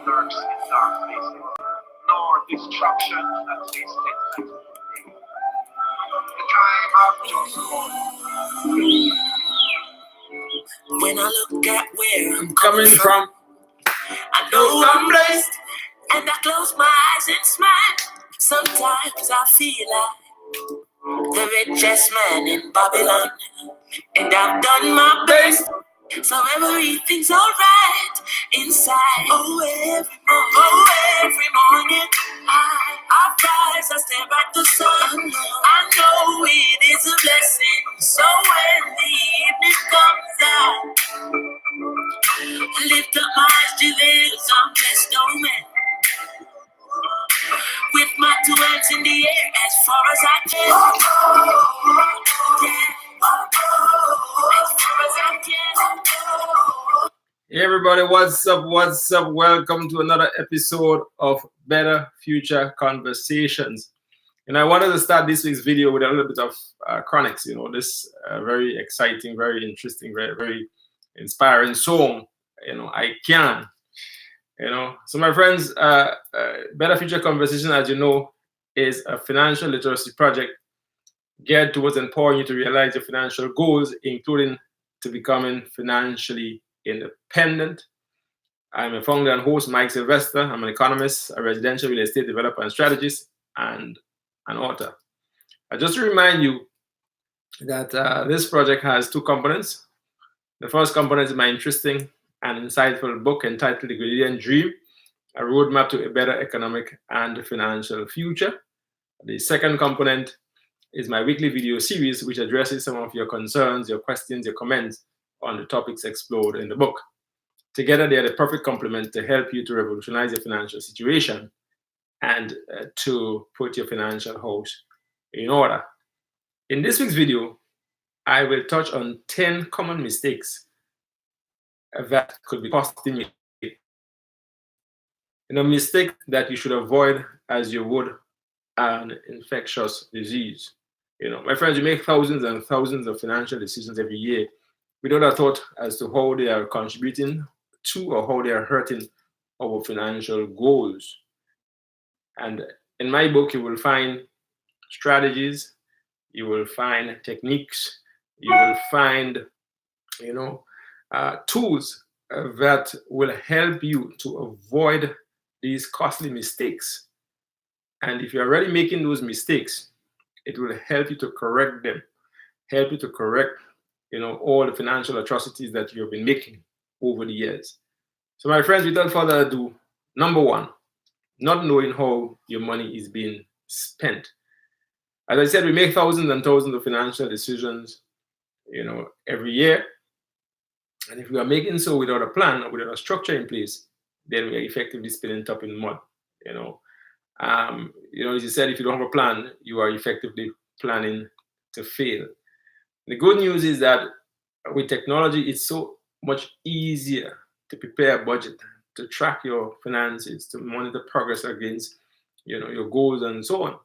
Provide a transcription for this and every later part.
lurks in dark places, nor destruction that tastes like day. The time of just one. When I look at where I'm coming from, I know I'm blessed, and I close my eyes and smile. Sometimes I feel like the richest man in Babylon, and I've done my best, so everything's alright inside. Every morning I rise, I stare at the sun. I know it is a blessing, so when the evening comes, I lift up my eyes to this, I'm blessed, oh man. With my two hands in the air as far as I can. As far as I can. Hey everybody, what's up? Welcome to another episode of Better Future Conversations. And I wanted to start this week's video with a little bit of chronics, this very exciting, very interesting, very, very inspiring song, I Can. So my friends, Better Future Conversation, as you know, is a financial literacy project geared towards empowering you to realize your financial goals, including to becoming financially independent. I'm a founder and host, Mike Sylvester. I'm an economist, a residential real estate developer and strategist, and an author. Just to remind you that this project has two components. The first component is my interesting and insightful book entitled The Gradient Dream, a roadmap to a better economic and financial future. The second component is my weekly video series, which addresses some of your concerns, your questions, your comments on the topics explored in the book. Together, they are the perfect complement to help you to revolutionize your financial situation and to put your financial house in order. In this week's video, I will touch on 10 common mistakes that could be costing you. Mistake that you should avoid as you would an infectious disease. My friends, you make thousands and thousands of financial decisions every year without a thought as to how they are contributing to or how they are hurting our financial goals. And in my book, you will find strategies, you will find techniques, you will find, tools that will help you to avoid these costly mistakes. And if you're already making those mistakes, it will help you to correct them, help you to correct, all the financial atrocities that you've been making over the years. So my friends, without further ado, number one, not knowing how your money is being spent. As I said, we make thousands and thousands of financial decisions, every year. And if we are making so without a plan or without a structure in place, then we are effectively spinning top in mud. As you said, if you don't have a plan, you are effectively planning to fail. The good news is that with technology, it's so much easier to prepare a budget, to track your finances, to monitor progress against, your goals and so on.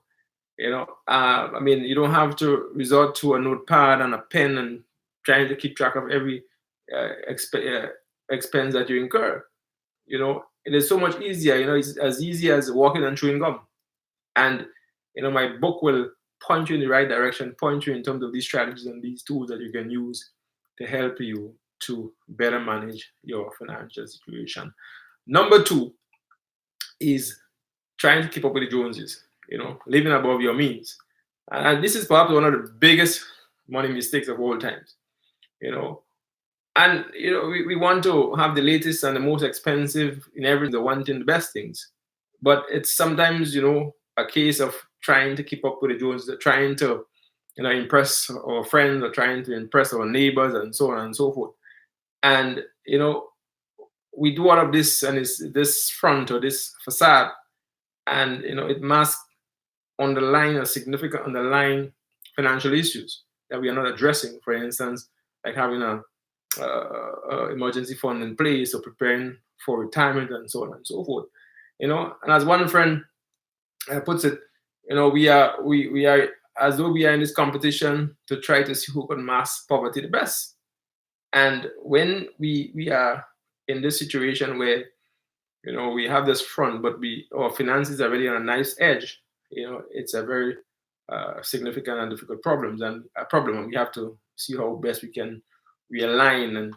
You don't have to resort to a notepad and a pen and trying to keep track of every expense that you incur. It is so much easier. It's as easy as walking and chewing gum. And my book will point you in the right direction, point you in terms of these strategies and these tools that you can use to help you to better manage your financial situation. Number two is trying to keep up with the Joneses, living above your means. And this is perhaps one of the biggest money mistakes of all times, And, we want to have the latest and the most expensive in everything, wanting the best things. But it's sometimes, a case of trying to keep up with the Joneses, trying to, impress our friends or trying to impress our neighbors and so on and so forth. And, we do all of this and it's this front or this facade. And, it masks significant underlying financial issues that we are not addressing. For instance, like having a emergency fund in place or preparing for retirement and so on and so forth. And as one friend puts it, we are as though we are in this competition to try to see who can mask poverty the best. And when we are in this situation where We have this front, but our finances are really on a nice edge. It's a very significant and difficult problem, and we have to see how best we can realign and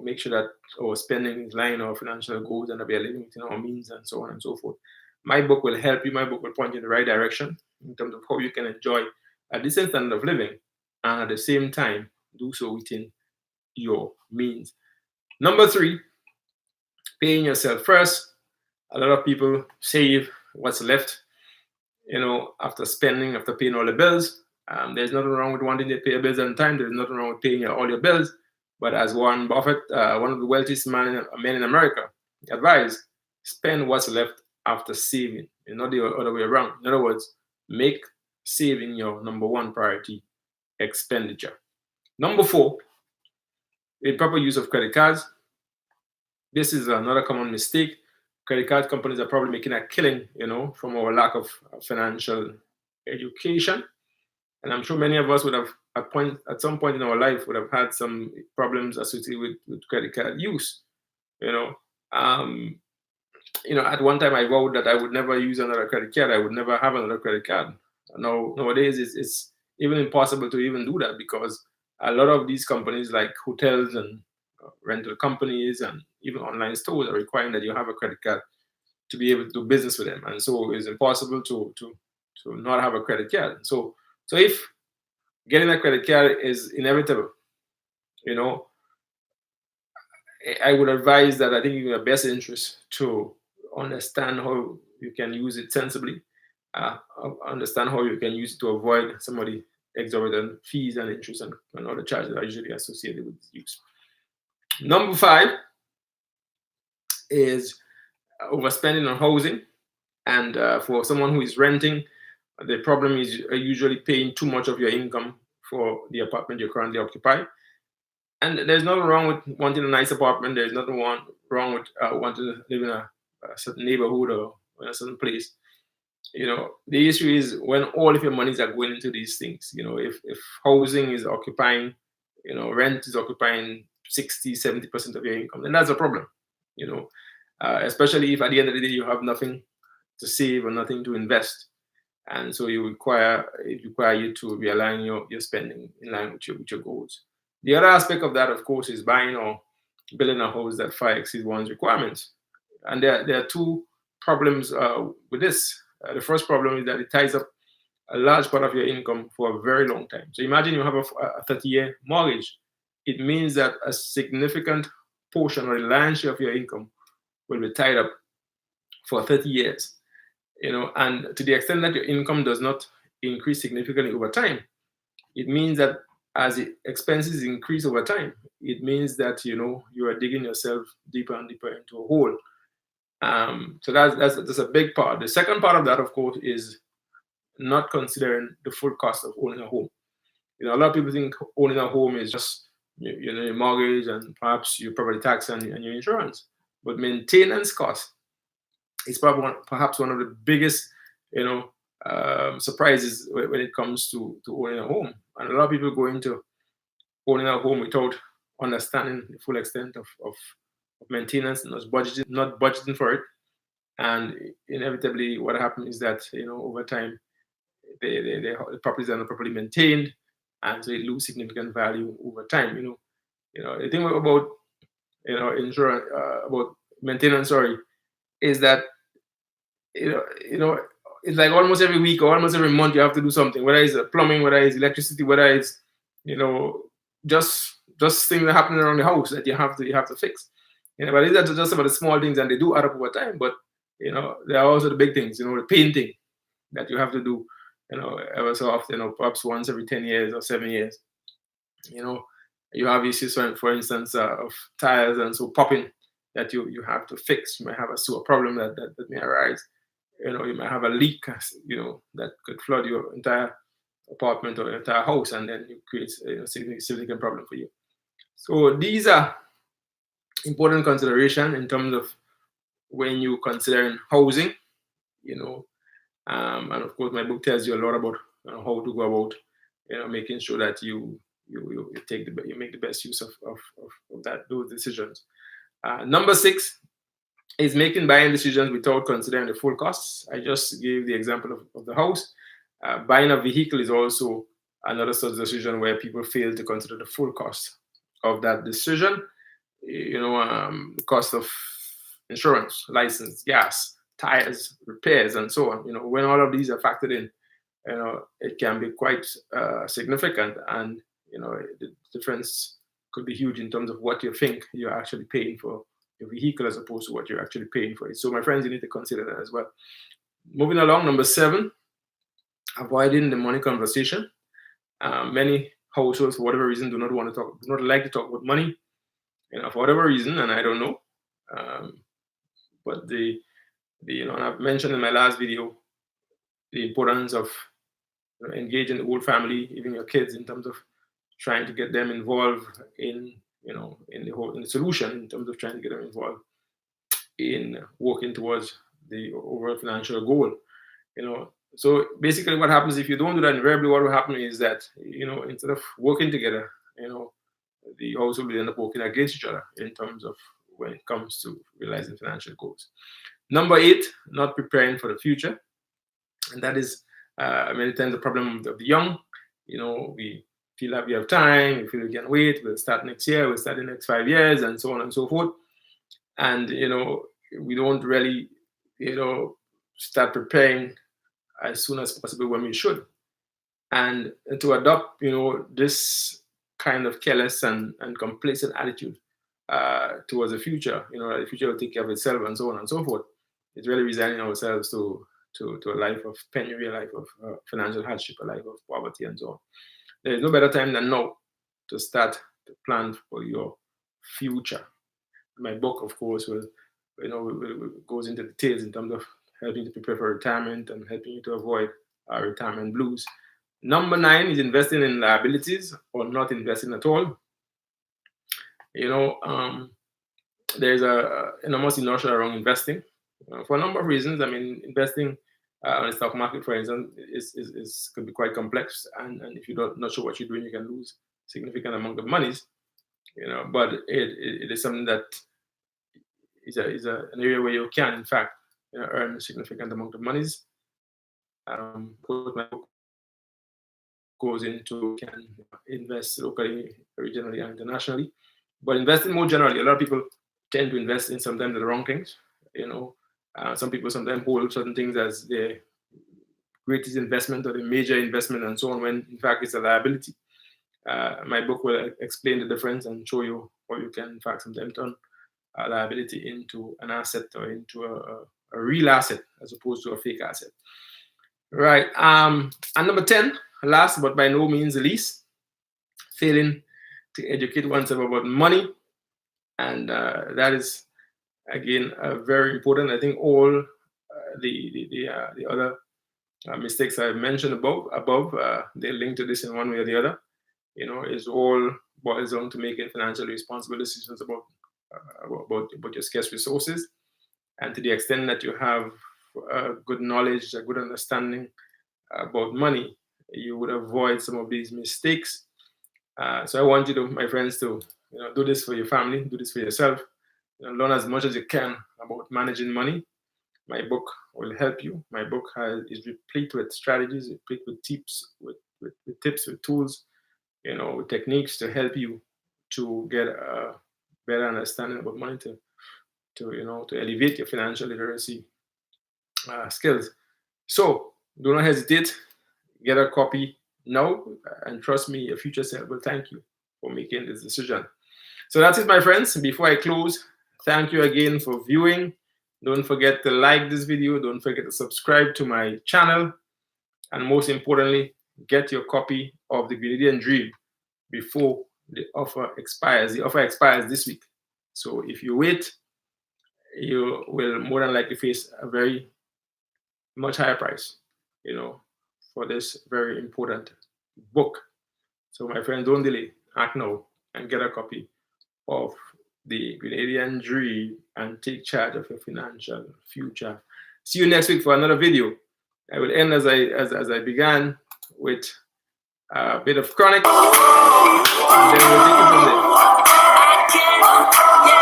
make sure that our spending is line our financial goals and that we are living within our means and so on and so forth. My book will help you. My book will point you in the right direction in terms of how you can enjoy a decent standard of living and at the same time do so within your means. Number 3, paying yourself first. A lot of people save what's left, after paying all the bills. There's nothing wrong with wanting to pay your bills on time. There's nothing wrong with paying all your bills. But as Warren Buffett, one of the wealthiest men in America, advised, spend what's left after saving, and not the other way around. In other words, make saving your number 1 priority expenditure. Number 4, improper use of credit cards. This is another common mistake. Credit card companies are probably making a killing, from our lack of financial education. And I'm sure many of us would have, at some point in our life, would have had some problems associated with credit card use. At one time I vowed that I would never use another credit card. I would never have another credit card. Nowadays, it's even impossible to even do that because a lot of these companies, like hotels and rental companies and even online stores, are requiring that you have a credit card to be able to do business with them, and so it's impossible to not have a credit card. So if getting a credit card is inevitable, I would advise that I think in your best interest to understand how you can use it sensibly, understand how you can use it to avoid some of the exorbitant fees and interest and other charges that are usually associated with use. Number 5 is overspending on housing. And for someone who is renting, the problem is usually paying too much of your income for the apartment you currently occupy. And there's nothing wrong with wanting a nice apartment. There's nothing wrong with wanting to live in a certain neighborhood or in a certain place. The issue is when all of your monies are going into these things. If housing is occupying, rent is occupying 60-70% of your income, then that's a problem. Especially if at the end of the day you have nothing to save or nothing to invest, and so it require you to realign your spending in line with your goals. The other aspect of that, of course, is buying or building a house that far exceeds one's requirements. And there are 2 problems with this. The first problem is that it ties up a large part of your income for a very long time. So imagine you have a 30-year mortgage. It means that a significant portion or the lion's share of your income will be tied up for 30 years. And to the extent that your income does not increase significantly over time, it means that as the expenses increase over time, it means that you are digging yourself deeper and deeper into a hole. So that's a big part. The second part of that, of course, is not considering the full cost of owning a home. A lot of people think owning a home is just your mortgage and perhaps your property tax and your insurance, but maintenance costs is perhaps one of the biggest surprises when it comes to owning a home. And a lot of people go into owning a home without understanding the full extent of maintenance, and not budgeting for it. And inevitably what happens is that over time the properties are not properly maintained, and so they lose significant value over time. The thing about insurance, about maintenance, is that it's like almost every week or almost every month you have to do something, whether it's plumbing, whether it's electricity, whether it's just things that happen around the house that you have to fix. But these are just some of the small things, and they do add up over time. But there are also the big things, the painting that you have to do ever so often, perhaps once every 10 years or 7 years. You have issues, for instance, of tires and so popping that you have to fix. You might have a sewer problem that may arise. You might have a leak, that could flood your entire apartment or your entire house, and then it creates a significant problem for you. So these are important consideration in terms of when you considering housing, and of course my book tells you a lot about how to go about, making sure that you make the best use of those decisions. Number 6 is making buying decisions without considering the full costs. I just gave the example of the house. Buying a vehicle is also another such decision where people fail to consider the full cost of that decision. The cost of insurance, license, gas, tires, repairs, and so on. When all of these are factored in, it can be quite significant, and the difference could be huge in terms of what you think you're actually paying for your vehicle as opposed to what you're actually paying for it. So, my friends, you need to consider that as well. Moving along, number 7, avoiding the money conversation. Many households, for whatever reason, do not like to talk about money. For whatever reason, and I don't know. But and I've mentioned in my last video the importance of engaging the whole family, even your kids, in terms of trying to get them involved in the solution, in terms of trying to get them involved in working towards the overall financial goal. So basically, what happens if you don't do that? Invariably, what will happen is that instead of working together, the household will end up working against each other in terms of when it comes to realizing financial goals. Number 8, not preparing for the future, and that is many times the problem of the young. We feel like we have time, we feel we can wait, we'll start next year, we'll start in the next 5 years, and so on and so forth. And we don't really start preparing as soon as possible when we should. And to adopt this kind of careless and complacent attitude towards the future, the future will take care of itself, and so on and so forth. It's really resigning ourselves to a life of penury, a life of financial hardship, a life of poverty, and so on. There is no better time than now to start to plan for your future. My book, of course, will goes into details in terms of helping you to prepare for retirement and helping you to avoid retirement blues. Number 9 is investing in liabilities or not investing at all. There's a enormous inertia around investing for a number of reasons. I mean, investing on the stock market, for instance, is could be quite complex, and if you're not sure what you're doing, you can lose significant amount of monies. But it is something that is an area where you can, in fact, earn a significant amount of monies. My book goes into can invest locally, regionally, and internationally. But investing more generally, a lot of people tend to invest in sometimes the wrong things. Some people sometimes hold certain things as their greatest investment or the major investment, and so on, when in fact it's a liability. My book will explain the difference and show you how you can, in fact, sometimes turn a liability into an asset or into a real asset as opposed to a fake asset. Right. And number 10, last but by no means the least, failing to educate oneself about money. And that is, again, very important. I think all the other mistakes I've mentioned above, they link to this in one way or the other. Is all boils down to making financially responsible decisions about your scarce resources. And to the extent that you have good knowledge, a good understanding about money, you would avoid some of these mistakes. So I want you to, my friends, to do this for your family, do this for yourself. Learn as much as you can about managing money. My book will help you. My book is replete with strategies, replete with tips, with tips, with tools, with techniques to help you to get a better understanding about money, to elevate your financial literacy skills. So do not hesitate. Get a copy now, and trust me, your future self will thank you for making this decision. So that's it, my friends. Before I close, thank you again for viewing. Don't forget to like this video. Don't forget to subscribe to my channel. And most importantly, get your copy of The Grenadian Dream before the offer expires. The offer expires this week. So if you wait, you will more than likely face a very much higher price, for this very important book. So my friends, don't delay. Act now and get a copy of The Grenadian Dream and take charge of your financial future. See you next week for another video. I will end as I began with a bit of chronic, and then we'll take it from there.